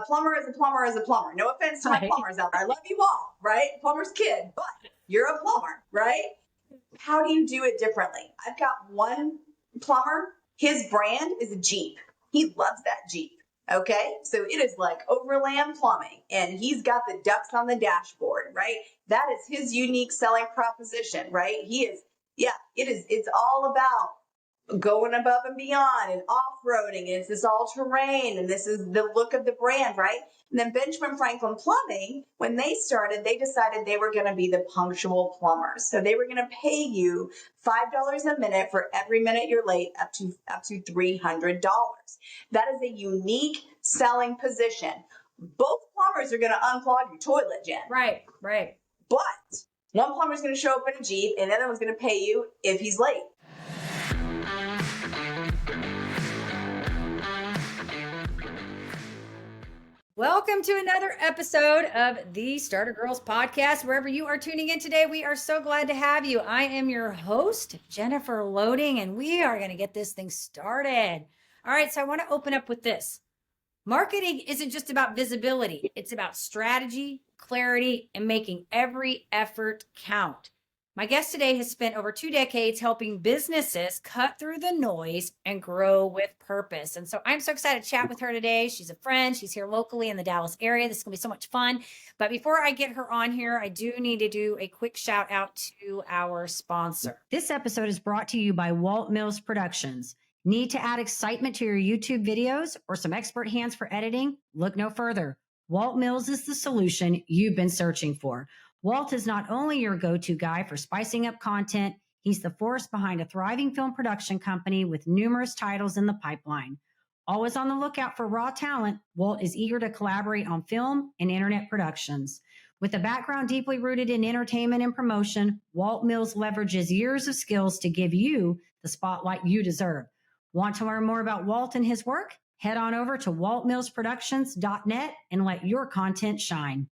plumber is a plumber is a plumber. No offense to my plumbers out there. I love you all, right? Plumber's kid, but you're a plumber, right? How do you do it differently? I've got one plumber. His brand is a Jeep. He loves that Jeep. Okay. So it is like overland plumbing, and he's got the ducks on the dashboard, right? That is his unique selling proposition, right? It's all about going above and beyond and off-roading, and it's this all-terrain, and this is the look of the brand, right? And then Benjamin Franklin Plumbing, when they started, they decided they were going to be the punctual plumbers. So they were going to pay you $5 a minute for every minute you're late, up to $300. That is a unique selling position. Both plumbers are going to unclog your toilet, Jen. Right. But one plumber is going to show up in a Jeep, and the other one's going to pay you if he's late. Welcome to another episode of the Starter Girls podcast. Wherever you are tuning in today, we are so glad to have you. I am your host, Jennifer Loading, and we are going to get this thing started. All right, so I want to open up with this. Marketing isn't just about visibility. It's about strategy, clarity, and making every effort count. My guest today has spent over 2 decades helping businesses cut through the noise and grow with purpose. And so I'm so excited to chat with her today. She's a friend. She's here locally in the Dallas area. This is going to be so much fun. But before I get her on here, I do need to do a quick shout out to our sponsor. This episode is brought to you by Walt Mills Productions. Need to add excitement to your YouTube videos or some expert hands for editing? Look no further. Walt Mills is the solution you've been searching for. Walt is not only your go-to guy for spicing up content, he's the force behind a thriving film production company with numerous titles in the pipeline. Always on the lookout for raw talent, Walt is eager to collaborate on film and internet productions. With a background deeply rooted in entertainment and promotion, Walt Mills leverages years of skills to give you the spotlight you deserve. Want to learn more about Walt and his work? Head on over to waltmillsproductions.net and let your content shine.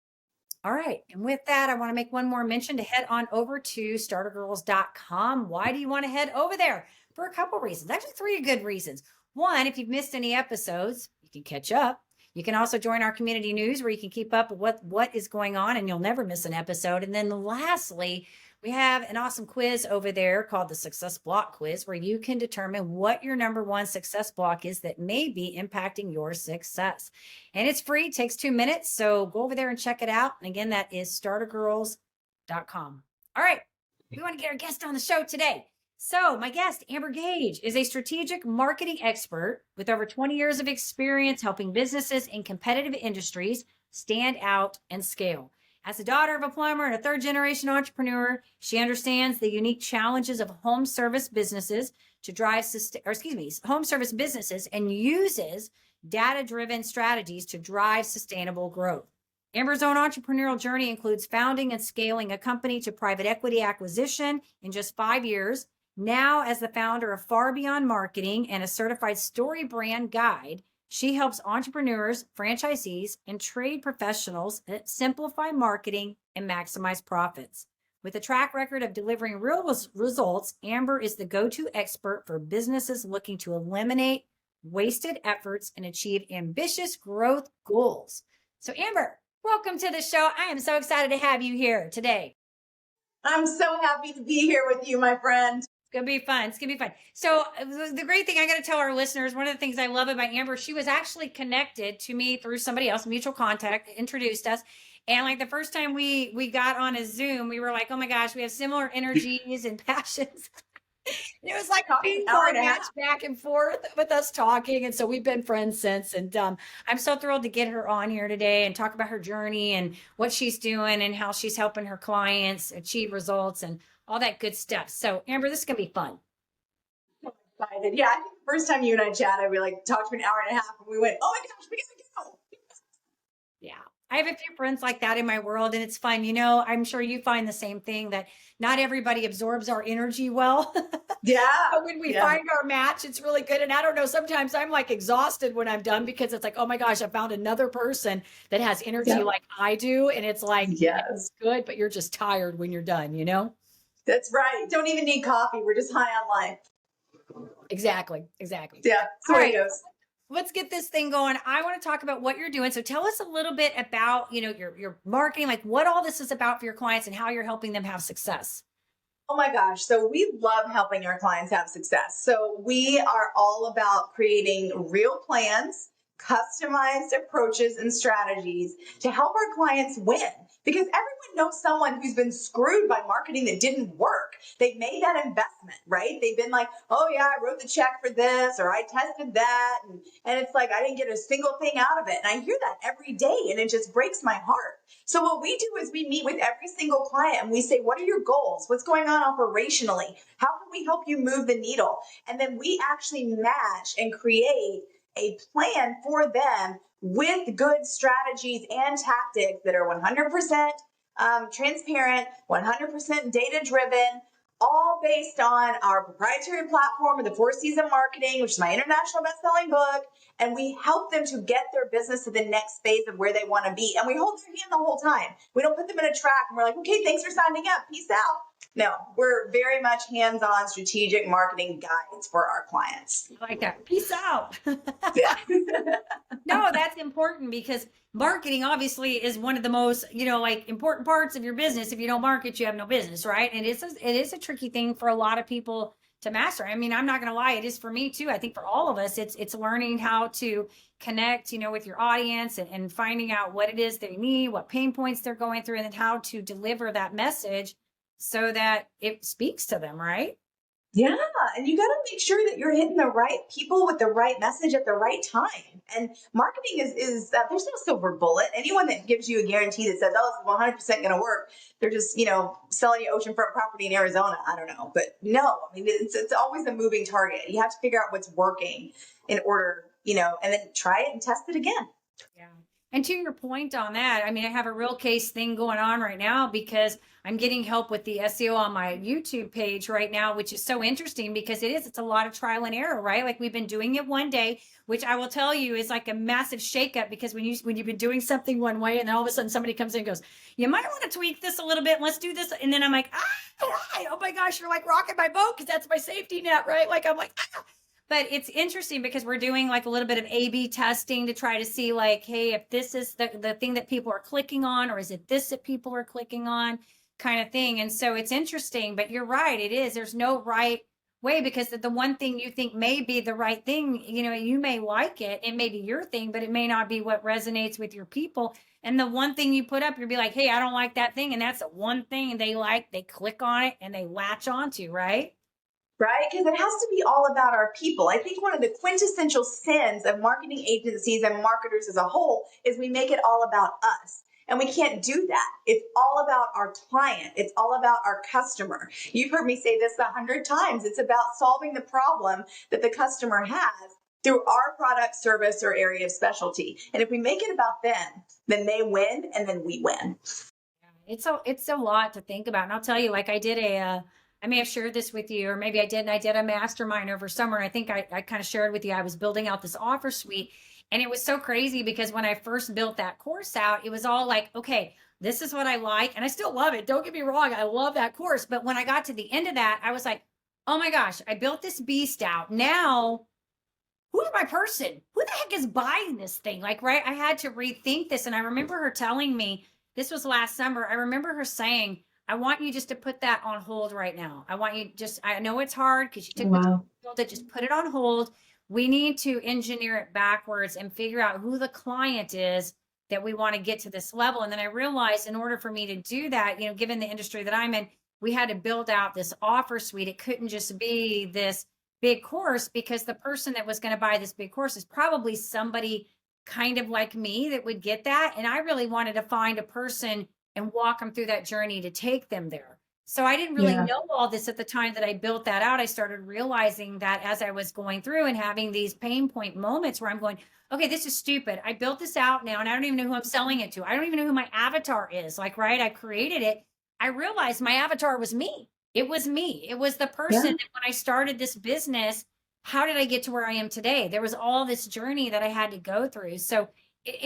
All right. And with that, I want to make one more mention to head on over to startergirls.com. Why do you want to head over there? For a couple reasons. Actually, 3 good reasons. One, if you've missed any episodes, you can catch up. You can also join our community news where you can keep up with what is going on and you'll never miss an episode. And then lastly, we have an awesome quiz over there called the Success Block Quiz, where you can determine what your number 1 success block is that may be impacting your success. And it's free, it takes 2 minutes. So go over there and check it out. And again, that is startergirls.com. All right, we want to get our guest on the show today. So my guest, Amber Gaige, is a strategic marketing expert with over 20 years of experience helping businesses in competitive industries stand out and scale. As a daughter of a plumber and a 3rd-generation entrepreneur, she understands the unique challenges of home service businesses and uses data-driven strategies to drive sustainable growth. Amber's own entrepreneurial journey includes founding and scaling a company to private equity acquisition in just 5 years. Now, as the founder of Far Beyond Marketing and a certified story brand guide, she helps entrepreneurs, franchisees, and trade professionals simplify marketing and maximize profits. With a track record of delivering real results, Amber is the go-to expert for businesses looking to eliminate wasted efforts and achieve ambitious growth goals. So Amber, welcome to the show. I am so excited to have you here today. I'm so happy to be here with you, my friend. It's going to be fun. It's going to be fun. So the great thing I got to tell our listeners, one of the things I love about Amber, she was actually connected to me through somebody else, mutual contact, introduced us. And like the first time we got on a Zoom, we were like, oh my gosh, we have similar energies and passions. And it was like a ping pong match back and forth with us talking. And so we've been friends since. And I'm so thrilled to get her on here today and talk about her journey and what she's doing and how she's helping her clients achieve results and all that good stuff. So Amber, this is going to be fun. I'm excited. Yeah, I think the first time you and I chatted, we talked for an hour and a half and we went, oh my gosh, we gotta go. Yeah. I have a few friends like that in my world and it's fun. You know, I'm sure you find the same thing that not everybody absorbs our energy well. Yeah. But when we find our match, it's really good. And I don't know, sometimes I'm like exhausted when I'm done because it's like, oh my gosh, I found another person that has energy like I do. And it's like, it's good, but you're just tired when you're done, you know? That's right. Don't even need coffee. We're just high on life. Exactly. Yeah. So it goes. let's get this thing going. I want to talk about what you're doing. So tell us a little bit about, your marketing, like what all this is about for your clients and how you're helping them have success. Oh my gosh. So we love helping our clients have success. So we are all about creating real plans, customized approaches and strategies to help our clients win. Because everyone knows someone who's been screwed by marketing that didn't work. They've made that investment, right? They've been like, oh yeah, I wrote the check for this, or I tested that. And it's like, I didn't get a single thing out of it. And I hear that every day and it just breaks my heart. So what we do is we meet with every single client and we say, what are your goals? What's going on operationally? How can we help you move the needle? And then we actually match and create a plan for them with good strategies and tactics that are 100% transparent, 100% data driven, all based on our proprietary platform of the Four Season Marketing, which is my international best-selling book. And we help them to get their business to the next phase of where they want to be. And we hold their hand the whole time. We don't put them in a track and we're like, okay, thanks for signing up. Peace out. No, we're very much hands-on strategic marketing guides for our clients. I like that. Peace out. Yeah. No, that's important because marketing obviously is one of the most, important parts of your business. If you don't market, you have no business, right? And it is a tricky thing for a lot of people to master. I mean, I'm not going to lie, it is for me too. I think for all of us, it's learning how to connect, with your audience and finding out what it is they need, what pain points they're going through, and then how to deliver that message so that it speaks to them, right? Yeah, and you got to make sure that you're hitting the right people with the right message at the right time. And marketing is there's no silver bullet. Anyone that gives you a guarantee that says, "Oh, it's 100% going to work," they're just selling you oceanfront property in Arizona. I don't know, but no, I mean it's always a moving target. You have to figure out what's working in order, and then try it and test it again. Yeah. And to your point on that, I mean, I have a real case thing going on right now because I'm getting help with the SEO on my YouTube page right now, which is so interesting because it's a lot of trial and error, right? Like we've been doing it one day, which I will tell you is like a massive shakeup because when you've been doing something one way and then all of a sudden somebody comes in and goes, you might want to tweak this a little bit. Let's do this. And then I'm like, oh my gosh, you're like rocking my boat because that's my safety net, right? Like I'm like, ah. But it's interesting because we're doing like a little bit of A/B testing to try to see like, hey, if this is the thing that people are clicking on, or is it this that people are clicking on kind of thing. And so it's interesting, but you're right. It is. There's no right way because the one thing you think may be the right thing, you may like it. It may be your thing, but it may not be what resonates with your people. And the one thing you put up, you'll be like, hey, I don't like that thing. And that's the one thing they like. They click on it and they latch onto, right? Right? Because it has to be all about our people. I think one of the quintessential sins of marketing agencies and marketers as a whole is we make it all about us. And we can't do that. It's all about our client. It's all about our customer. You've heard me say this 100 times. It's about solving the problem that the customer has through our product, service, or area of specialty. And if we make it about them, then they win and then we win. It's a lot to think about. And I'll tell you, like I may have shared this with you, or maybe I didn't. I did a mastermind over summer. I think I kind of shared with you, I was building out this offer suite. And it was so crazy because when I first built that course out, it was all like, okay, this is what I like. And I still love it. Don't get me wrong. I love that course. But when I got to the end of that, I was like, oh my gosh, I built this beast out. Now, who's my person? Who the heck is buying this thing? Like, right? I had to rethink this. And I remember her telling me, this was last summer. I remember her saying, I want you just to put that on hold right now. I know it's hard because you took it, just put it on hold. We need to engineer it backwards and figure out who the client is that we want to get to this level. And then I realized in order for me to do that, given the industry that I'm in, we had to build out this offer suite. It couldn't just be this big course because the person that was going to buy this big course is probably somebody kind of like me that would get that. And I really wanted to find a person and walk them through that journey to take them there. So I didn't really know all this at the time that I built that out. I started realizing that as I was going through and having these pain point moments where I'm going, okay, this is stupid. I built this out now and I don't even know who I'm selling it to. I don't even know who my avatar is. Like, right, I created it. I realized my avatar was me. It was me. It was the person that when I started this business, how did I get to where I am today? There was all this journey that I had to go through. So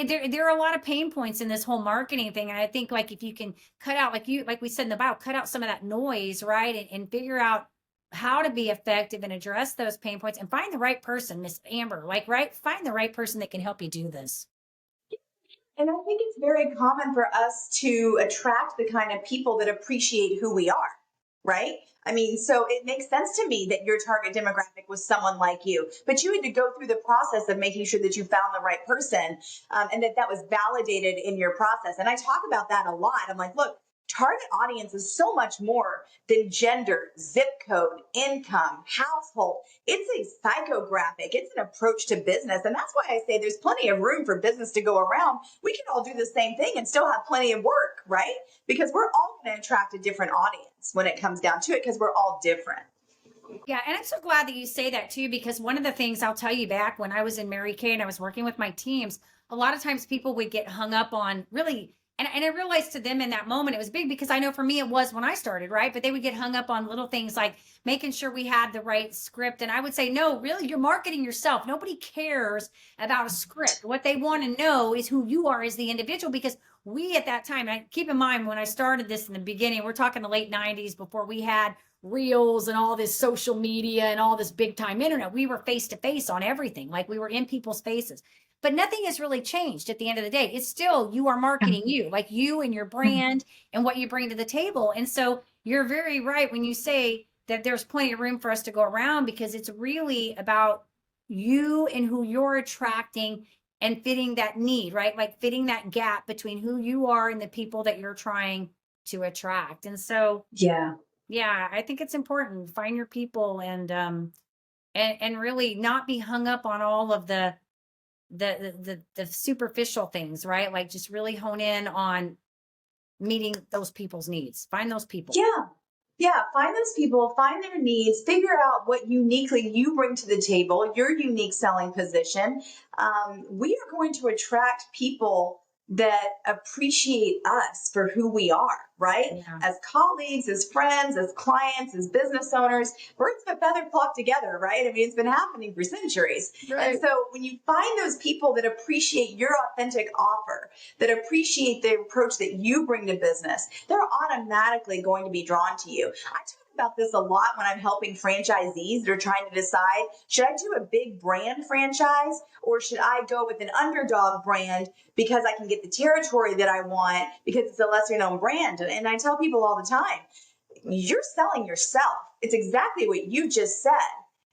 there are a lot of pain points in this whole marketing thing. And I think like if you can cut out, like we said in the bio, cut out some of that noise, right? And figure out how to be effective and address those pain points and find the right person, Miss Amber, find the right person that can help you do this. And I think it's very common for us to attract the kind of people that appreciate who we are, right? I mean, so it makes sense to me that your target demographic was someone like you, but you had to go through the process of making sure that you found the right person, and that was validated in your process. And I talk about that a lot. I'm like, look, target audience is so much more than gender, zip code, income, household. It's a psychographic. It's an approach to business. And that's why I say there's plenty of room for business to go around. We can all do the same thing and still have plenty of work, right? Because we're all going to attract a different audience when it comes down to it, because we're all different. Yeah, and I'm so glad that you say that too, because one of the things I'll tell you, back when I was in Mary Kay and I was working with my teams, a lot of times people would get hung up on really, and I realized to them in that moment it was big, because I know for me it was when I started, right? But they would get hung up on little things like making sure we had the right script. And I would say, no, really, you're marketing yourself. Nobody cares about a script. What they want to know is who you are as the individual, because we at that time, and keep in mind when I started this in the beginning, we're talking the late 90s, before we had reels and all this social media and all this big time internet. We were face to face on everything. Like, we were in people's faces, but nothing has really changed at the end of the day. It's still, you are marketing you, like you and your brand and what you bring to the table. And so you're very right when you say that there's plenty of room for us to go around, because it's really about you and who you're attracting and fitting that need, right? Like fitting that gap between who you are and the people that you're trying to attract. And so, yeah, I think it's important. Find your people and really not be hung up on all of the superficial things, right? Like, just really hone in on meeting those people's needs. Find those people. Yeah, find those people, find their needs, figure out what uniquely you bring to the table, your unique selling position. We are going to attract people that appreciate us for who we are, right? Yeah. As colleagues, as friends, as clients, as business owners, birds of a feather flock together, right? I mean, it's been happening for centuries. Right. And so when you find those people that appreciate your authentic offer, that appreciate the approach that you bring to business, they're automatically going to be drawn to you. I talk about this a lot when I'm helping franchisees that are trying to decide, should I do a big brand franchise or should I go with an underdog brand because I can get the territory that I want because it's a lesser known brand? And I tell people all the time, you're selling yourself. It's exactly what you just said.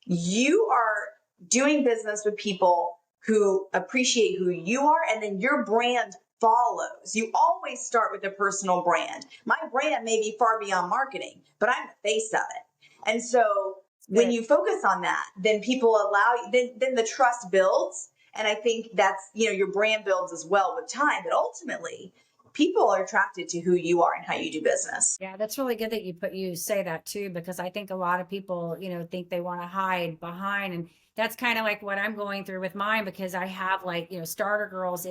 You are doing business with people who appreciate who you are, and then your brand follows. You always start with a personal brand. My brand may be far beyond marketing, but I'm the face of it. And so when you focus on that, then people allow you, then the trust builds. And I think that's, your brand builds as well with time, but ultimately people are attracted to who you are and how you do business. Yeah, that's really good that you say that too, because I think a lot of people, think they want to hide behind, and that's kind of like what I'm going through with mine, because I have Starter Girlz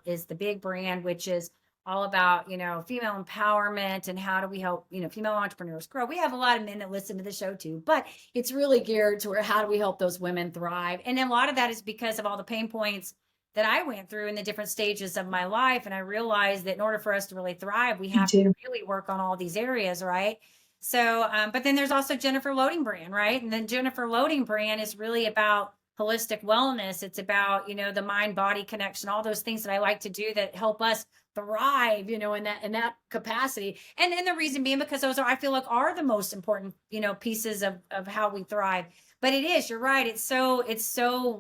is the big brand, which is all about, female empowerment and how do we help, female entrepreneurs grow. We have a lot of men that listen to the show too, but it's really geared to where, how do we help those women thrive? And a lot of that is because of all the pain points that I went through in the different stages of my life. And I realized that in order for us to really thrive, we have to really work on all these areas, right? So, but then there's also Jennifer Loading brand, right? And then Jennifer Loading brand is really about holistic wellness. It's about, the mind body connection, all those things that I like to do that help us thrive, in that capacity. And the reason being, because those I feel like are the most important, pieces of how we thrive. But it is, you're right. It's so,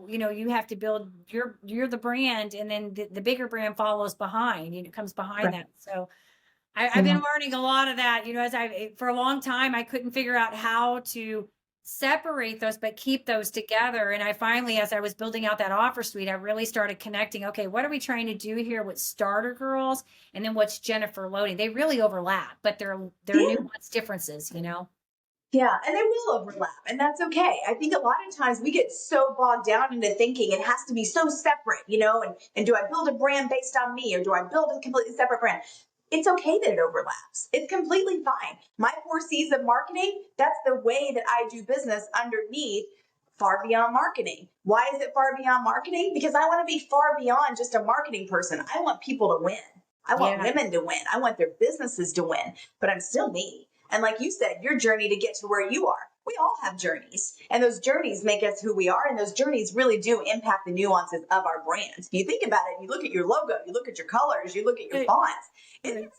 you have to build you're the brand, and then the bigger brand follows behind, it comes behind that. So I've been learning a lot of that, for a long time, I couldn't figure out how to separate those, but keep those together. And I finally, as I was building out that offer suite, I really started connecting, okay, what are we trying to do here with Starter Girlz? And then what's Jennifer Loading? They really overlap, but they're nuanced differences, Yeah, and they will overlap, and that's okay. I think a lot of times we get so bogged down into thinking it has to be so separate, and do I build a brand based on me, or do I build a completely separate brand? It's okay that it overlaps. It's completely fine. My 4 C's of marketing, that's the way that I do business underneath far beyond marketing. Why is it far beyond marketing? Because I want to be far beyond just a marketing person. I want people to win. I want women to win. I want their businesses to win, but I'm still me. And like you said, your journey to get to where you are, We all have journeys, and those journeys make us who we are, and those journeys really do impact the nuances of our brands. You think about it, you look at your logo, you look at your colors, you look at your fonts, it's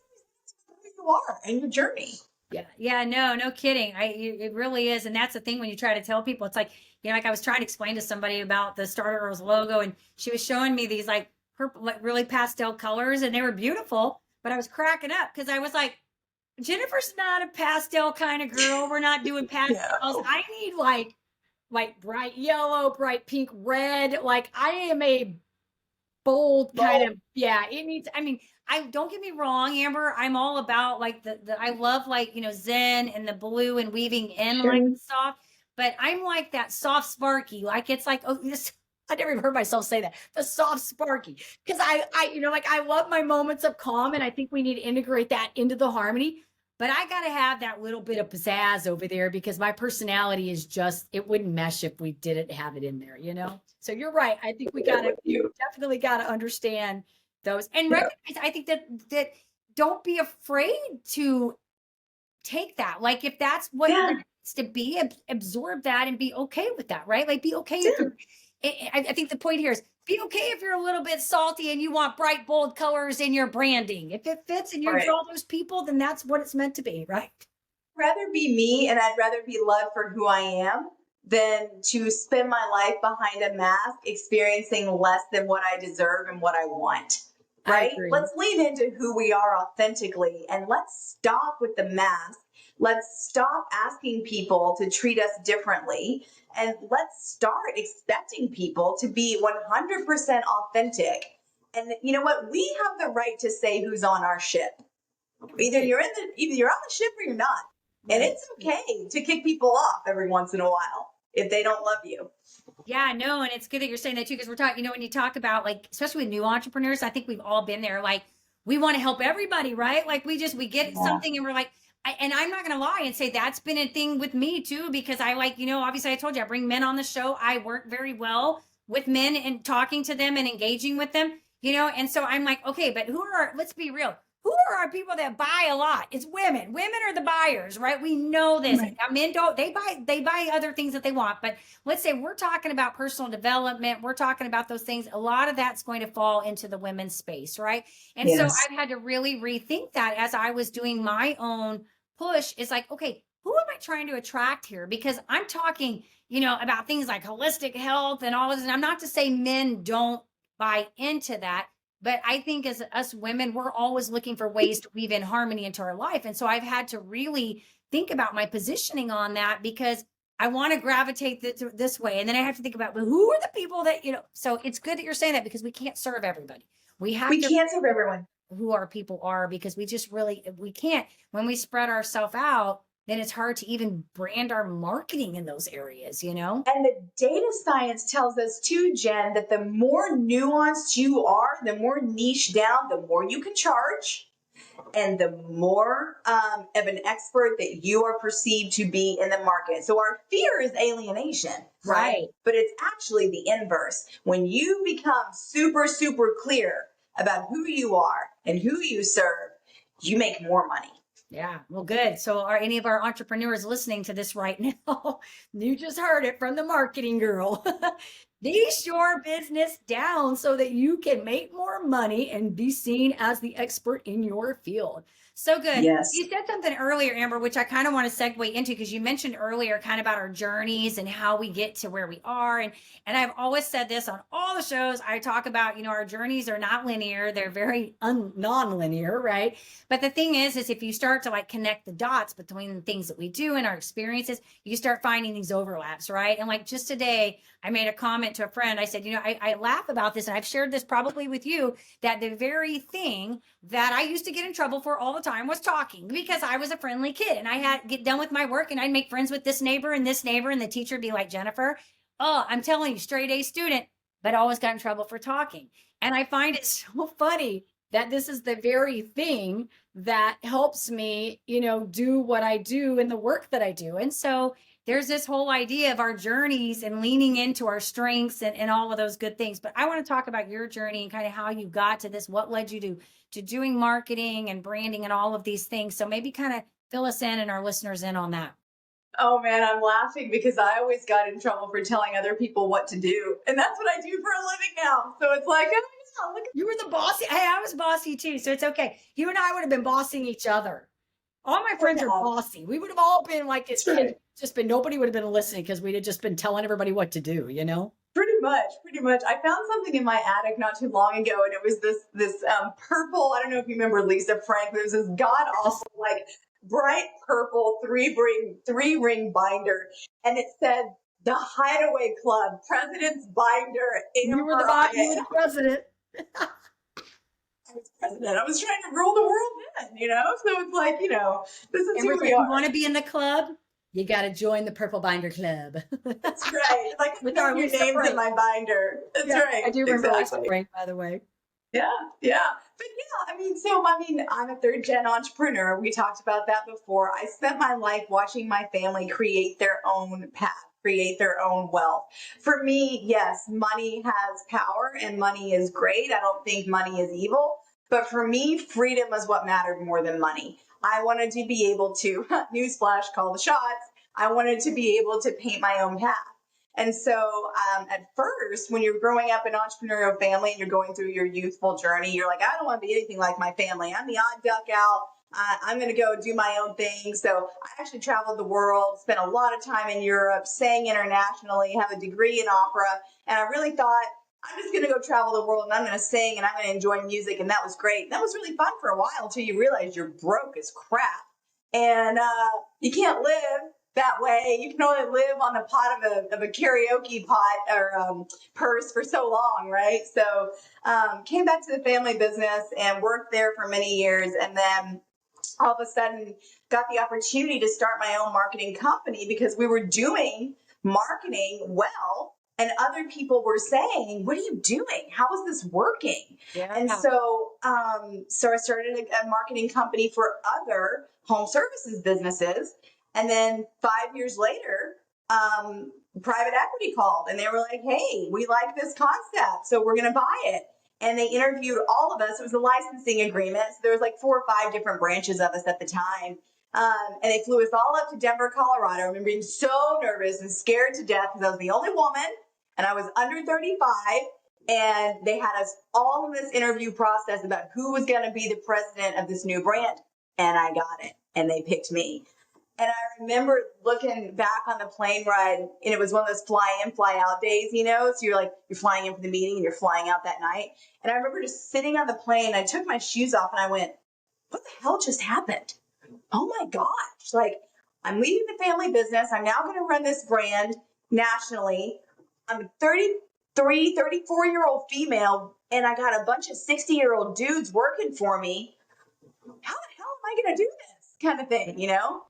who you are and your journey. Yeah, no kidding. It really is. And that's the thing when you try to tell people, it's like, like I was trying to explain to somebody about the Starter Girls logo, and she was showing me these like purple, like really pastel colors, and they were beautiful, but I was cracking up because I was like, Jennifer's not a pastel kind of girl. We're not doing pastels. No. I need like bright yellow, bright pink, red. Like I am a bold kind of, it needs, I mean, I don't get me wrong, Amber, I'm all about like the I love like, Zen and the blue and weaving in like soft, but I'm like that soft sparky, like it's like, oh, this, I never even heard myself say that, the soft sparky, because I like I love my moments of calm, and I think we need to integrate that into the harmony. But I got to have that little bit of pizzazz over there because my personality is just, it wouldn't mesh if we didn't have it in there, So you're right. I think you definitely got to understand those and recognize. I think that don't be afraid to take that. Like if that's what it needs to be, absorb that and be okay with that, right? Like be okay if you're, I think the point here is be okay if you're a little bit salty and you want bright, bold colors in your branding. If it fits and you draw those people, then that's what it's meant to be, right? Rather be me, and I'd rather be loved for who I am than to spend my life behind a mask experiencing less than what I deserve and what I want. Right? Let's lean into who we are authentically, and let's stop with the mask. Let's stop asking people to treat us differently, and let's start expecting people to be 100% authentic. And you know what? We have the right to say who's on our ship. Either you're on the ship or you're not. And it's okay to kick people off every once in a while if they don't love you. Yeah, no, and it's good that you're saying that too, because we're talking, when you talk about like, especially with new entrepreneurs, I think we've all been there. Like, we want to help everybody, right? Like, we get something and we're like, and I'm not going to lie and say that's been a thing with me too, because I like, obviously I told you I bring men on the show. I work very well with men and talking to them and engaging with them, and so I'm like, okay, but let's be real. Who are our people that buy a lot? It's women. Women are the buyers, right? We know this. Right. Now, men don't, they buy other things that they want. But let's say we're talking about personal development. We're talking about those things. A lot of that's going to fall into the women's space, right? And so I've had to really rethink that as I was doing my own push. It's like, okay, who am I trying to attract here? Because I'm talking, about things like holistic health and all of this. And I'm not to say men don't buy into that. But I think as us women, we're always looking for ways to weave in harmony into our life. And so I've had to really think about my positioning on that because I want to gravitate this way. And then I have to think about, well, who are the people that, so it's good that you're saying that because we can't serve everybody. We can't serve everyone. Who our people are because we can't, when we spread ourselves out, then it's hard to even brand our marketing in those areas, And the data science tells us too, Jen, that the more nuanced you are, the more niche down, the more you can charge, and the more of an expert that you are perceived to be in the market. So our fear is alienation, right? But it's actually the inverse. When you become super, super clear about who you are and who you serve, you make more money. Yeah, well, good. So are any of our entrepreneurs listening to this right now? You just heard it from the marketing girl. Niche your business down so that you can make more money and be seen as the expert in your field. So good. Yes. You said something earlier, Amber, which I kind of want to segue into because you mentioned earlier kind of about our journeys and how we get to where we are. And I've always said this on all the shows I talk about, our journeys are not linear. They're very non-linear, right? But the thing is if you start to like connect the dots between the things that we do and our experiences, you start finding these overlaps, right? And like just today, I made a comment to a friend. I said, I laugh about this, and I've shared this probably with you, that the very thing that I used to get in trouble for all the time was talking because I was a friendly kid and I had get done with my work and I'd make friends with this neighbor and the teacher would be like, Jennifer, oh, I'm telling you, straight A student, but always got in trouble for talking. And I find it so funny that this is the very thing that helps me, do what I do and the work that I do. And so there's this whole idea of our journeys and leaning into our strengths and all of those good things. But I want to talk about your journey and kind of how you got to this, what led you to doing marketing and branding and all of these things. So maybe kind of fill us in and our listeners in on that. Oh man, I'm laughing because I always got in trouble for telling other people what to do. And that's what I do for a living now. So it's like, oh yeah, look at You were the bossy. Hey, I was bossy too, so it's okay. You and I would have been bossing each other. All my friends are that. bossy. We would have all been like this That's kid. right. Just been nobody would have been listening because we'd have just been telling everybody what to do, you know? Pretty much, pretty much. I found something in my attic not too long ago, and it was this purple. I don't know if you remember Lisa Frank. There was this god awful like bright purple three ring binder, and it said the Hideaway Club President's Binder. You were the Amber you were the president. I was president. I was trying to rule the world then, you know. So it's like, you know, this is And who if we you are. want to be in the club, you got to join the Purple Binder Club. That's right. Like With know our your Lisa names Frank. in my binder. That's Yeah, right. I do remember Exactly. Lisa Frank, by the way. Yeah, yeah. But yeah, I'm a third gen entrepreneur. We talked about that before. I spent my life watching my family create their own path, create their own wealth. For me, yes, money has power and money is great. I don't think money is evil. But for me, freedom is what mattered more than money. I wanted to be able to, newsflash, call the shots. I wanted to be able to paint my own path. And so at first, when you're growing up in an entrepreneurial family and you're going through your youthful journey, you're like, I don't want to be anything like my family. I'm the odd duck out. I'm going to go do my own thing. So I actually traveled the world, spent a lot of time in Europe, sang internationally, have a degree in opera. And I really thought, I'm just going to go travel the world and I'm going to sing and I'm going to enjoy music. And that was great. And that was really fun for a while until you realize you're broke as crap. And you can't live that way. You can only live on the pot of a karaoke pot or purse for so long, right? So came back to the family business and worked there for many years, and then all of a sudden got the opportunity to start my own marketing company because we were doing marketing well. And other people were saying, "What are you doing? How is this working?" Yeah. And so I started a marketing company for other home services businesses. And then 5 years later, private equity called and they were like, "Hey, we like this concept, so we're going to buy it." And they interviewed all of us. It was a licensing agreement. So there was like 4 or 5 different branches of us at the time. And they flew us all up to Denver, Colorado. I remember being so nervous and scared to death because I was the only woman and I was under 35. And they had us all in this interview process about who was going to be the president of this new brand. And I got it. And they picked me. And I remember looking back on the plane ride, and it was one of those fly in, fly out days, you know? So you're flying in for the meeting and you're flying out that night. And I remember just sitting on the plane. I took my shoes off and I went, what the hell just happened? Oh my gosh. Like, I'm leaving the family business. I'm now going to run this brand nationally. I'm a 33, 34-year-old female, and I got a bunch of 60-year-old dudes working for me. How the hell am I going to do this kind of thing, you know?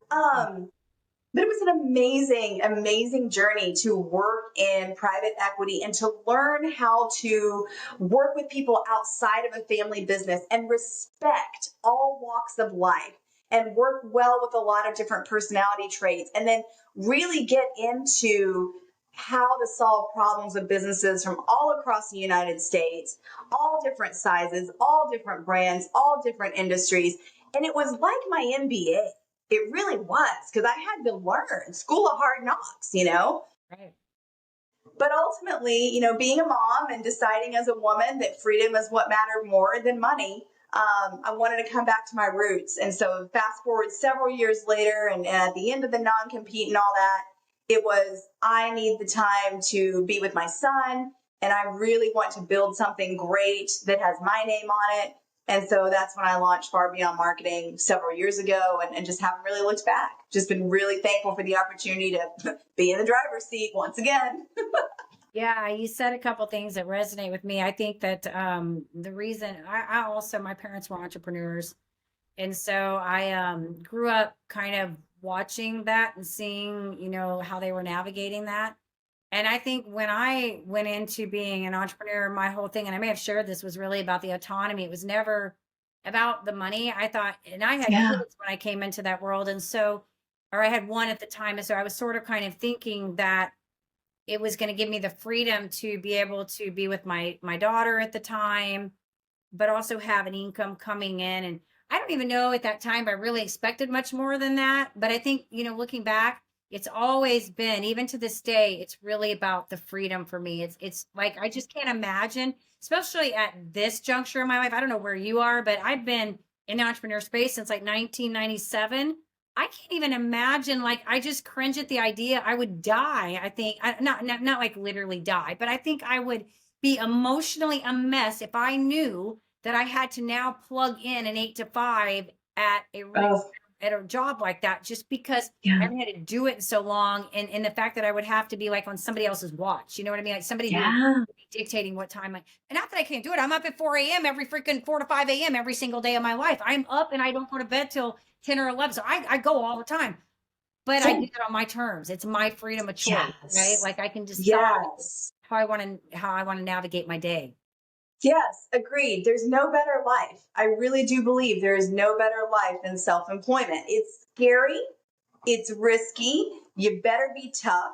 But it was an amazing, amazing journey to work in private equity and to learn how to work with people outside of a family business and respect all walks of life and work well with a lot of different personality traits and then really get into how to solve problems with businesses from all across the United States, all different sizes, all different brands, all different industries. And it was like my MBA. It really was, because I had to learn school of hard knocks, you know? Right. But ultimately, you know, being a mom and deciding as a woman that freedom is what mattered more than money, I wanted to come back to my roots. And so fast forward several years later, and at the end of the non-compete and all that, it was, I need the time to be with my son, and I really want to build something great that has my name on it. And so that's when I launched Far Beyond Marketing several years ago and just haven't really looked back. Just been really thankful for the opportunity to be in the driver's seat once again. Yeah, you said a couple things that resonate with me. I think that the reason I also, my parents were entrepreneurs. And so I grew up kind of watching that and seeing, you know, how they were navigating that. And I think when I went into being an entrepreneur, my whole thing, and I may have shared this, was really about the autonomy. It was never about the money. I thought, and I had Yeah. kids when I came into that world. And so, or I had one at the time. And so I was sort of kind of thinking that it was going to give me the freedom to be able to be with my daughter at the time, but also have an income coming in and I don't even know at that time I really expected much more than that. But I think, looking back, it's always been, even to this day, it's really about the freedom for me. It's like I just can't imagine, especially at this juncture in my life. I don't know where you are, but I've been in the entrepreneur space since like 1997. I can't even imagine, like, I just cringe at the idea I would die. I think not like literally die, but I think I would be emotionally a mess if I knew that I had to now plug in an 8 to 5 at a job like that, just because I Yeah. haven't had to do it in so long. And the fact that I would have to be like on somebody else's watch, you know what I mean? Like somebody who Yeah. would be dictating what time and not that I can't do it. I'm up at 4 a.m. every freaking 4 to 5 a.m. every single day of my life. I'm up and I don't go to bed till 10 or 11. So I go all the time, but I do it on my terms. It's my freedom of choice, right? Yes. Like I can decide Yes. how I want to navigate my day. Yes, agreed. There's no better life. I really do believe there is no better life than self-employment. It's scary. It's risky. You better be tough.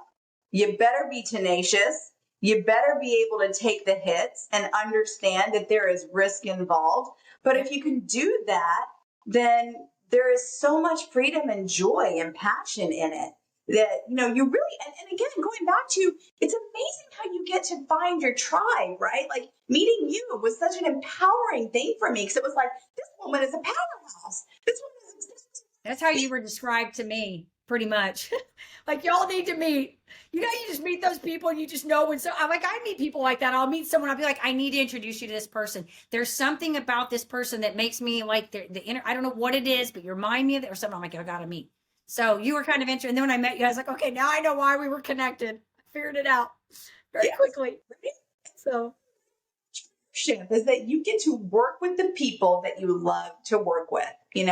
You better be tenacious. You better be able to take the hits and understand that there is risk involved. But if you can do that, then there is so much freedom and joy and passion in it that, you really, and again, going back to, it's amazing how you get to find your tribe, right? Like meeting you was such an empowering thing for me because it was like, this woman is a powerhouse. This woman is. That's how you were described to me, pretty much. Like y'all need to meet. You just meet those people and you just know when. So I'm like, I meet people like that. I'll meet someone. I'll be like, I need to introduce you to this person. There's something about this person that makes me like the inner. I don't know what it is, but you remind me of it or something. I'm like, I gotta meet. So you were kind of interested. And then when I met you, I was like, okay, now I know why we were connected. I figured it out very quickly. So. Is that you get to work with the people that you love to work with, and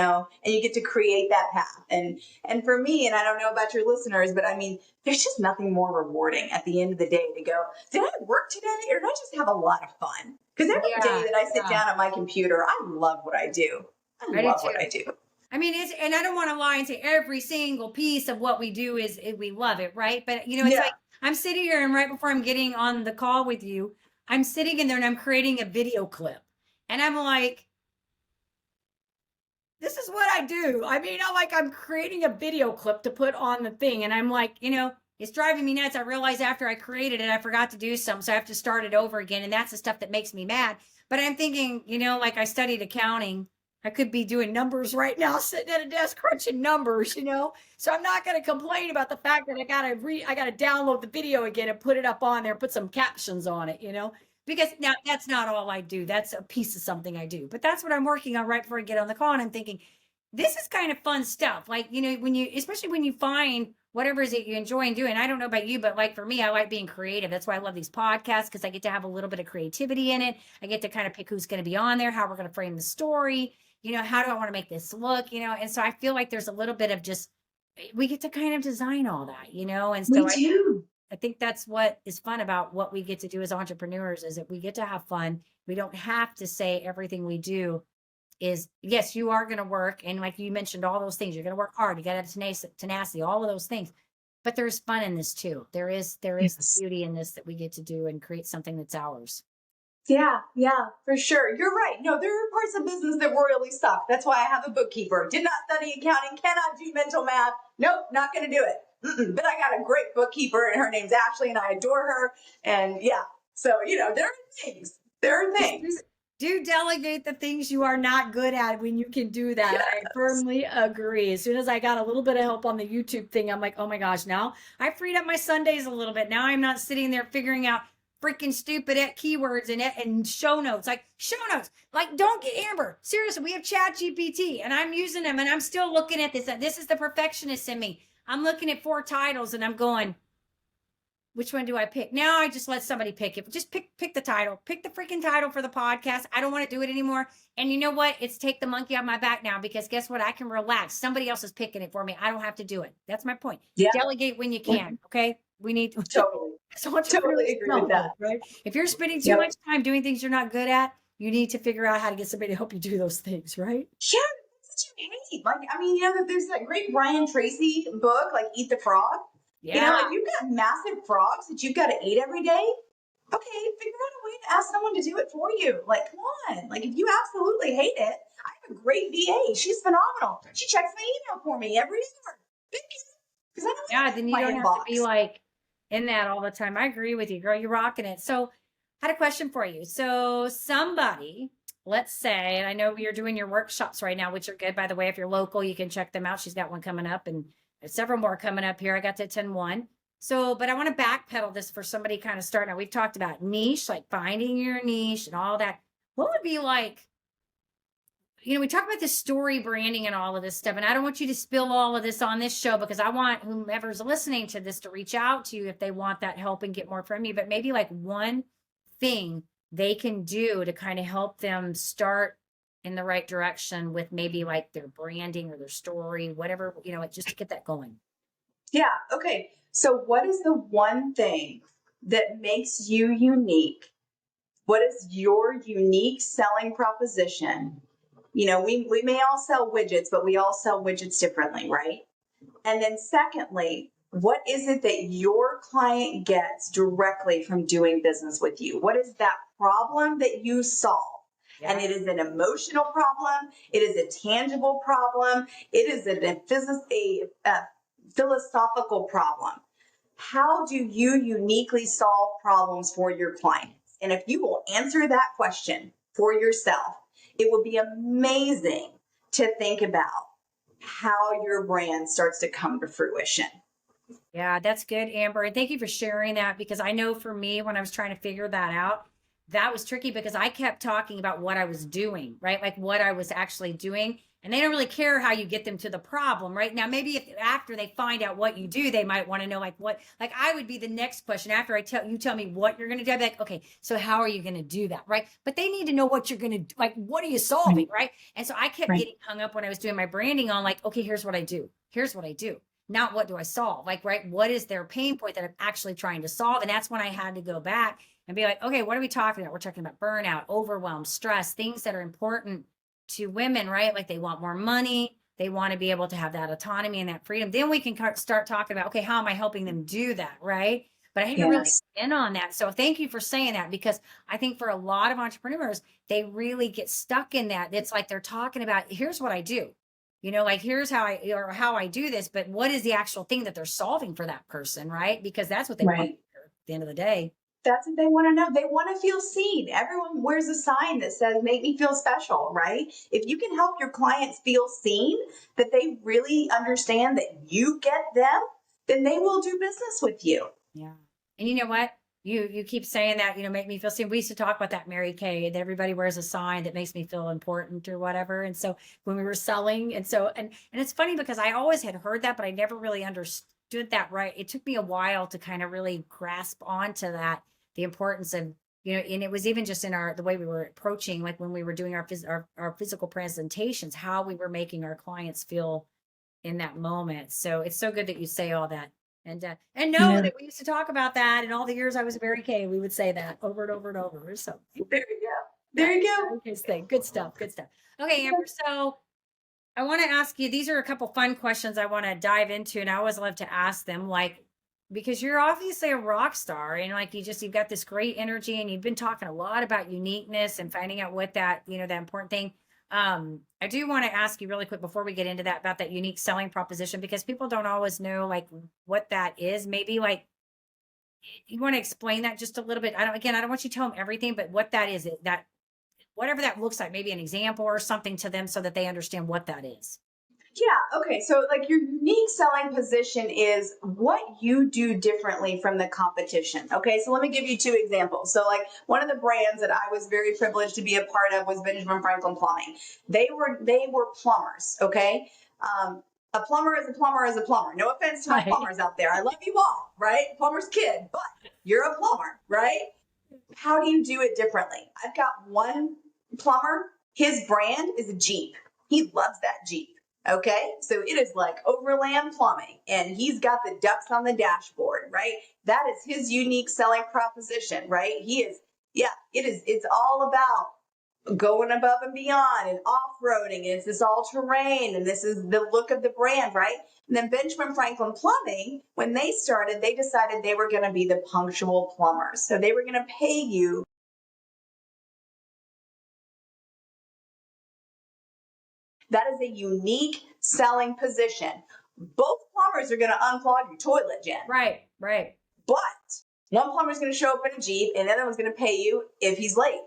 you get to create that path. And for me, and I don't know about your listeners, but I mean, there's just nothing more rewarding at the end of the day to go, did I work today or did I just have a lot of fun? Because every day that I sit down at my computer, I love what I do. I love what I do. I mean, and I don't want to lie and say every single piece of what we do is we love it, right? But it's like I'm sitting here and right before I'm getting on the call with you, I'm sitting in there and I'm creating a video clip. And I'm like, this is what I do. I mean, I'm creating a video clip to put on the thing. And I'm like, it's driving me nuts. I realized after I created it, I forgot to do something. So I have to start it over again. And that's the stuff that makes me mad. But I'm thinking, like I studied accounting. I could be doing numbers right now, sitting at a desk crunching numbers, So I'm not going to complain about the fact that I got to download the video again and put it up on there, put some captions on it, Because now that's not all I do. That's a piece of something I do. But that's what I'm working on right before I get on the call. And I'm thinking, this is kind of fun stuff. Like, especially when you find whatever it is that you enjoy doing. I don't know about you, but like for me, I like being creative. That's why I love these podcasts because I get to have a little bit of creativity in it. I get to kind of pick who's going to be on there, how we're going to frame the story. How do I want to make this look, And so I feel like there's a little bit of just, we get to kind of design all that, And so We do. I think that's what is fun about what we get to do as entrepreneurs is that we get to have fun. We don't have to say everything we do is, yes, you are going to work. And like you mentioned, all those things, you're going to work hard. You got to have tenacity, all of those things. But there's fun in this too. There is beauty in this that we get to do and create something that's ours. Yeah, for sure. You're right. No, there are parts of business that royally suck. That's why I have a bookkeeper. Did not study accounting, cannot do mental math. Nope, not going to do it. But I got a great bookkeeper and her name's Ashley and I adore her. And yeah, so, there are things. Do delegate the things you are not good at when you can do that. Yes. I firmly agree. As soon as I got a little bit of help on the YouTube thing, I'm like, oh my gosh, now I freed up my Sundays a little bit. Now I'm not sitting there figuring out freaking stupid at keywords and show notes. Like don't get Amber. Seriously, we have Chat GPT and I'm using them and I'm still looking at this. This is the perfectionist in me. I'm looking at 4 titles and I'm going, which one do I pick? Now I just let somebody pick it. Just pick the title. Pick the freaking title for the podcast. I don't want to do it anymore. And you know what? It's take the monkey off my back now because guess what? I can relax. Somebody else is picking it for me. I don't have to do it. That's my point. Yeah. Delegate when you can. Okay. We need to totally agree with that. Right? If you're spending too much time doing things you're not good at, you need to figure out how to get somebody to help you do those things, right? Yeah, that's what you hate. Like, I mean, there's that great Brian Tracy book, like Eat the Frog. Yeah. Like you've got massive frogs that you've got to eat every day. Okay, figure out a way to ask someone to do it for you. Like, come on. Like, if you absolutely hate it, I have have a great VA. She's phenomenal. She checks my email for me every hour. Thank you. Because I don't Yeah, then you don't have to be like in that all the time. I agree with you, girl. You're rocking it. So I had a question for you. So somebody, let's say, and I know you're doing your workshops right now, which are good, by the way. If you're local, you can check them out. She's got one coming up and there's several more coming up here. I got to attend one. So, but I want to backpedal this for somebody kind of starting out. We've talked about niche, like finding your niche and all that. What would be like, we talk about this story branding and all of this stuff, and I don't want you to spill all of this on this show because I want whomever's listening to this to reach out to you if they want that help and get more from you. But maybe like one thing they can do to kind of help them start in the right direction with maybe like their branding or their story, whatever, just to get that going. Yeah. Okay. So what is the one thing that makes you unique? What is your unique selling proposition? We may all sell widgets, but we all sell widgets differently, right? And then secondly, what is it that your client gets directly from doing business with you? What is that problem that you solve? Yeah. And it is an emotional problem. It is a tangible problem. It is a philosophical problem. How do you uniquely solve problems for your clients? And if you will answer that question for yourself, it will be amazing to think about how your brand starts to come to fruition. Yeah, that's good, Amber. And thank you for sharing that because I know for me, when I was trying to figure that out, that was tricky because I kept talking about what I was doing, right? Like what I was actually doing. And they don't really care how you get them to the problem, right? Now, maybe if after they find out what you do, they might want to know like I would be the next question after you tell me what you're going to do. I'd be like, okay, so how are you going to do that? Right. But they need to know what you're going to do. Like, what are you solving? Right. And so I kept getting hung up when I was doing my branding on like, okay, here's what I do. Here's what I do. Not what do I solve? Like, right. What is their pain point that I'm actually trying to solve? And that's when I had to go back and be like, okay, what are we talking about? We're talking about burnout, overwhelm, stress, things that are important to women, right? Like they want more money. They want to be able to have that autonomy and that freedom. Then we can start talking about, okay, how am I helping them do that? Right. But I didn't really in on that. So thank you for saying that, because I think for a lot of entrepreneurs, they really get stuck in that. It's like they're talking about, here's what I do, like here's how I do this, but what is the actual thing that they're solving for that person? Right. Because that's what they want at the end of the day. That's what they want to know. They want to feel seen. Everyone wears a sign that says, make me feel special, right? If you can help your clients feel seen, that they really understand that you get them, then they will do business with you. Yeah. And you know what? You keep saying that, make me feel seen. We used to talk about that, Mary Kay, that everybody wears a sign that makes me feel important or whatever. And so when we were selling, and it's funny because I always had heard that, but I never really understood that right. It took me a while to kind of really grasp onto that, the importance of, and it was even just in the way we were approaching, like when we were doing our physical presentations, how we were making our clients feel in that moment. So it's so good that you say all that. And know that we used to talk about that in all the years I was Mary Kay. We would say that over and over and over. So there you go. There you go. Good stuff. Good stuff. Okay, Amber. So I want to ask you, these are a couple fun questions I want to dive into, and I always love to ask them, like, because you're obviously a rock star and like you've got this great energy, and you've been talking a lot about uniqueness and finding out what that, that important thing. I do want to ask you really quick before we get into that about that unique selling proposition, because people don't always know like what that is. Maybe like you want to explain that just a little bit. I don't want you to tell them everything, but what that is, that whatever that looks like, maybe an example or something to them so that they understand what that is. Yeah. Okay. So like your unique selling position is what you do differently from the competition. Okay. So let me give you two examples. So like one of the brands that I was very privileged to be a part of was Benjamin Franklin Plumbing. They were plumbers. Okay. A plumber is a plumber is a plumber. No offense to my plumbers out there. I love you all, right? Plumber's kid, but you're a plumber, right? How do you do it differently? I've got one plumber. His brand is a Jeep. He loves that Jeep. Okay, so it is like Overland Plumbing, and he's got the ducks on the dashboard, right? That is his unique selling proposition, right? It's all about going above and beyond and off-roading, and it's this all-terrain, and this is the look of the brand, right? And then Benjamin Franklin Plumbing, when they started, they decided they were going to be the punctual plumbers. So they were going to pay you That is a unique selling position. Both plumbers are going to unclog your toilet, Jen. Right, right. But one plumber's going to show up in a Jeep and the other one's going to pay you if he's late.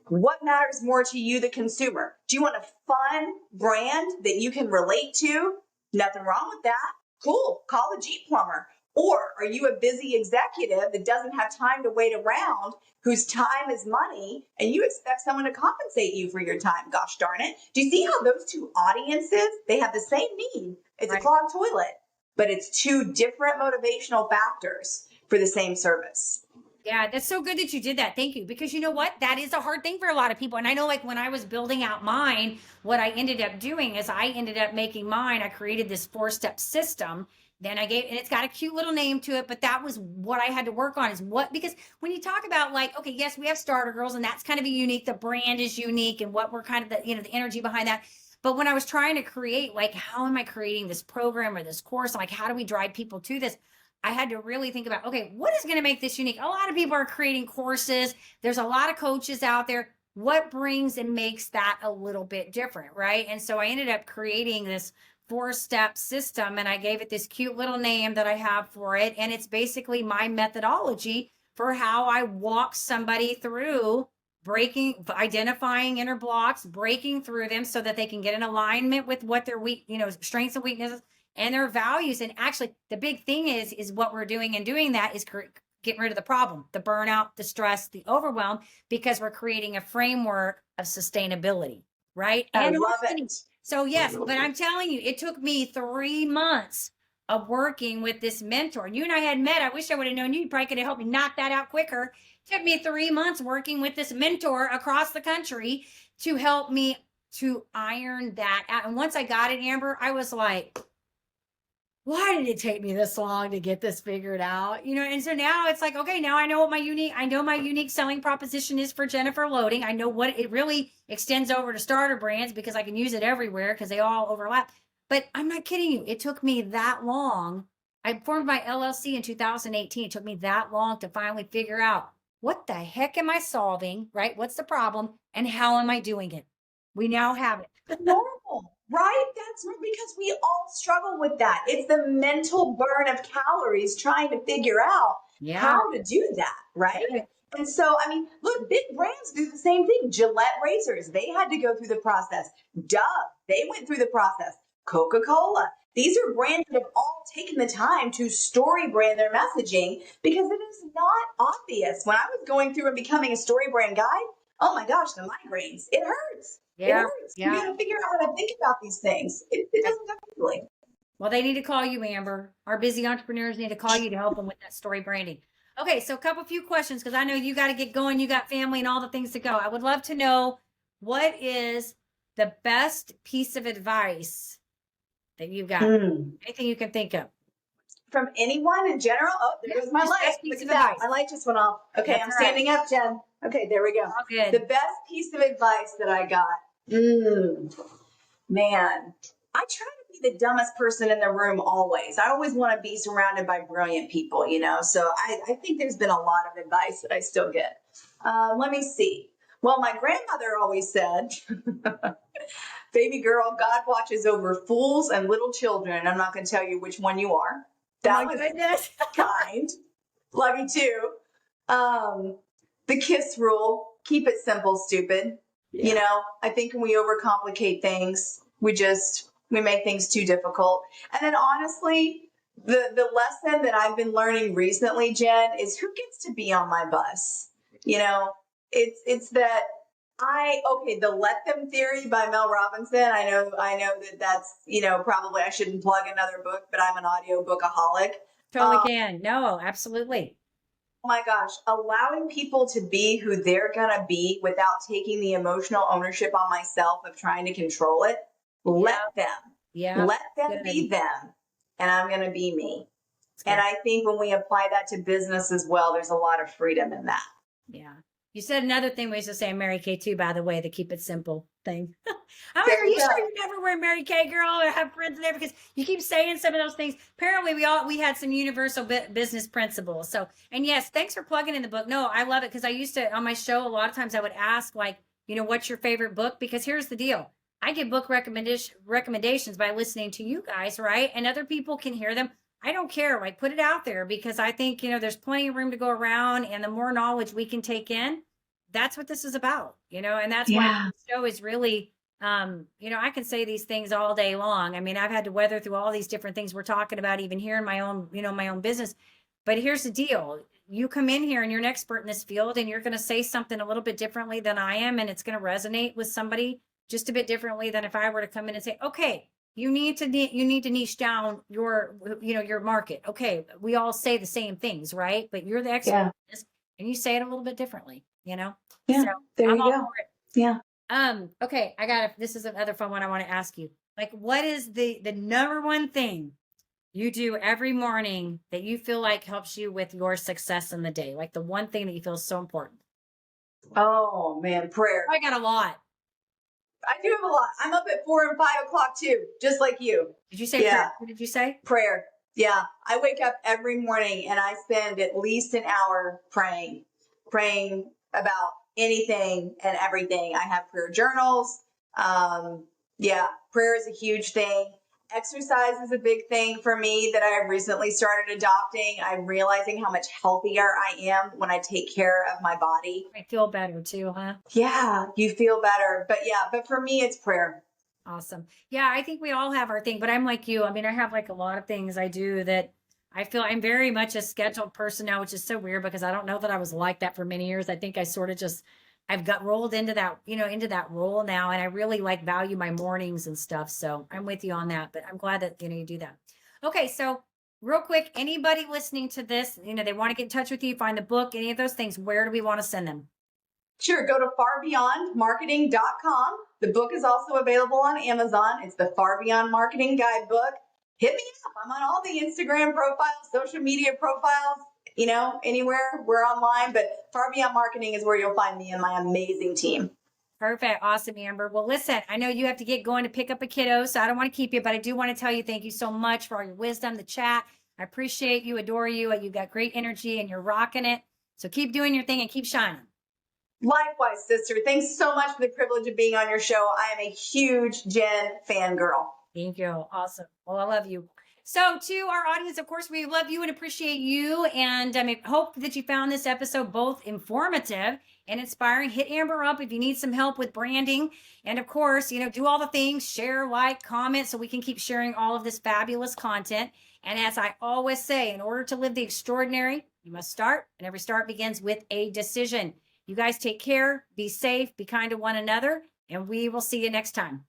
What matters more to you, the consumer? Do you want a fun brand that you can relate to? Nothing wrong with that. Cool. Call a Jeep plumber. Or are you a busy executive that doesn't have time to wait around, whose time is money, and you expect someone to compensate you for your time? Gosh darn it. Do you see how those two audiences, they have the same need? It's a clogged toilet, but it's two different motivational factors for the same service. Yeah, that's so good that you did that. Thank you. Because you know what? That is a hard thing for a lot of people. And I know, like, when I was building out mine, what I ended up doing is I ended up making mine. I created this 4-step system. Then and it's got a cute little name to it, but that was what I had to work on because when you talk about, like, okay, yes, we have Starter Girls and that's kind of a unique, the brand is unique and what we're kind of the energy behind that. But when I was trying to create, like, how am I creating this program or this course? Like, how do we drive people to this? I had to really think about, okay, what is going to make this unique? A lot of people are creating courses. There's a lot of coaches out there. What brings and makes that a little bit different, right? And so I ended up creating this 4-step system, and I gave it this cute little name that I have for it. And it's basically my methodology for how I walk somebody through identifying inner blocks, breaking through them so that they can get in alignment with what their strengths and weaknesses and their values. And actually the big thing is what we're doing in doing that is getting rid of the problem, the burnout, the stress, the overwhelm, because we're creating a framework of sustainability, right? I love it. So yes, but I'm telling you, it took me 3 months of working with this mentor. You and I had met. I wish I would have known you. You probably could have helped me knock that out quicker. It took me 3 months working with this mentor across the country to help me to iron that out. And once I got it, Amber, I was like, why did it take me this long to get this figured out? And so now it's like, okay, now I know my unique selling proposition is for Jennifer Loading. I know what it really extends over to starter brands because I can use it everywhere because they all overlap. But I'm not kidding you. It took me that long. I formed my LLC in 2018. It took me that long to finally figure out what the heck am I solving, right? What's the problem and how am I doing it? We now have it. Normal. Right? That's because we all struggle with that. It's the mental burn of calories trying to figure out how to do that, right? And so, I mean, look, big brands do the same thing. Gillette razors, they had to go through the process. Dove, they went through the process. Coca-Cola. These are brands that have all taken the time to story brand their messaging because it is not obvious. When I was going through and becoming a story brand guy, oh my gosh, the migraines, it hurts. Yeah. It hurts. You got to figure out how to think about these things. It doesn't come easily. Well, they need to call you, Amber. Our busy entrepreneurs need to call you to help them with that story branding. Okay, so a few questions because I know you got to get going. You got family and all the things to go. I would love to know, what is the best piece of advice that you've got? Anything you can think of. From anyone in general? Oh, there goes my light. Look at that. My light just went off. Okay, I'm standing up, Jen. Okay, there we go. All good. The best piece of advice that I got. Man, I try to be the dumbest person in the room always. I always want to be surrounded by brilliant people, So I think there's been a lot of advice that I still get. Let me see. Well, my grandmother always said, baby girl, God watches over fools and little children. I'm not going to tell you which one you are. That was goodness. kind. Love you too. The KISS rule, keep it simple, stupid. Yeah. I think when we overcomplicate things, we make things too difficult. And then honestly, the lesson that I've been learning recently, Jen, is who gets to be on my bus? It's that the Let Them Theory by Mel Robinson. I know that's, probably I shouldn't plug another book, but I'm an audiobookaholic. Totally can. No, absolutely. Oh my gosh, allowing people to be who they're going to be without taking the emotional ownership on myself of trying to control it. Let them. Yeah. Let them be them. And I'm going to be me. And I think when we apply that to business as well, there's a lot of freedom in that. Yeah. You said another thing we used to say in Mary Kay too, by the way, the keep it simple thing. I'm like, are you sure you never wear Mary Kay, girl, or have friends in there? Because you keep saying some of those things. Apparently we had some universal business principles. So, and yes, thanks for plugging in the book. No, I love it because I used to, on my show, a lot of times I would ask, like, what's your favorite book? Because here's the deal. I get book recommendations by listening to you guys, right? And other people can hear them. I don't care. Like, put it out there because I think, there's plenty of room to go around, and the more knowledge we can take in, that's what this is about, and that's why the show is really, I can say these things all day long. I mean, I've had to weather through all these different things we're talking about, even here in my own, my own business. But here's the deal. You come in here and you're an expert in this field, and you're going to say something a little bit differently than I am. And it's going to resonate with somebody just a bit differently than if I were to come in and say, okay, you need to niche down your, your market. Okay. We all say the same things, right? But you're the expert in this, and you say it a little bit differently, Yeah. So There I'm you all go. for it. Yeah. Okay. This is another fun one I want to ask you. Like, what is the number one thing you do every morning that you feel like helps you with your success in the day? Like the one thing that you feel is so important. Oh man, prayer. I got a lot. I do have a lot. I'm up at 4 and 5 o'clock too, just like you. Did you say prayer? What did you say? Prayer. Yeah. I wake up every morning and I spend at least an hour praying about anything and everything. I have prayer journals. Prayer is a huge thing. Exercise is a big thing for me that I recently started adopting. I'm realizing how much healthier I am when I take care of my body. I feel better too, huh? Yeah, you feel better. But for me, it's prayer. Awesome. Yeah, I think we all have our thing, but I'm like you. I mean, I have like a lot of things I do that I feel I'm very much a scheduled person now, which is so weird because I don't know that I was like that for many years. I think I sort of I've got rolled into that, into that role now. And I really value my mornings and stuff. So I'm with you on that, but I'm glad that, you do that. Okay. So real quick, anybody listening to this, they want to get in touch with you, find the book, any of those things, where do we want to send them? Sure. Go to farbeyondmarketing.com. The book is also available on Amazon. It's the Far Beyond Marketing Guidebook. Hit me up. I'm on all the Instagram profiles, social media profiles, anywhere we're online, but Far Beyond Marketing is where you'll find me and my amazing team. Perfect. Awesome, Amber. Well, listen, I know you have to get going to pick up a kiddo, so I don't want to keep you, but I do want to tell you thank you so much for all your wisdom, the chat. I appreciate you, adore you. You've got great energy and you're rocking it. So keep doing your thing and keep shining. Likewise, sister. Thanks so much for the privilege of being on your show. I am a huge Jen fangirl. Thank you. Awesome. Well, I love you. So to our audience, of course, we love you and appreciate you. And I hope that you found this episode both informative and inspiring. Hit Amber up if you need some help with branding. And of course, do all the things, share, like, comment, so we can keep sharing all of this fabulous content. And as I always say, in order to live the extraordinary, you must start. And every start begins with a decision. You guys take care, be safe, be kind to one another, and we will see you next time.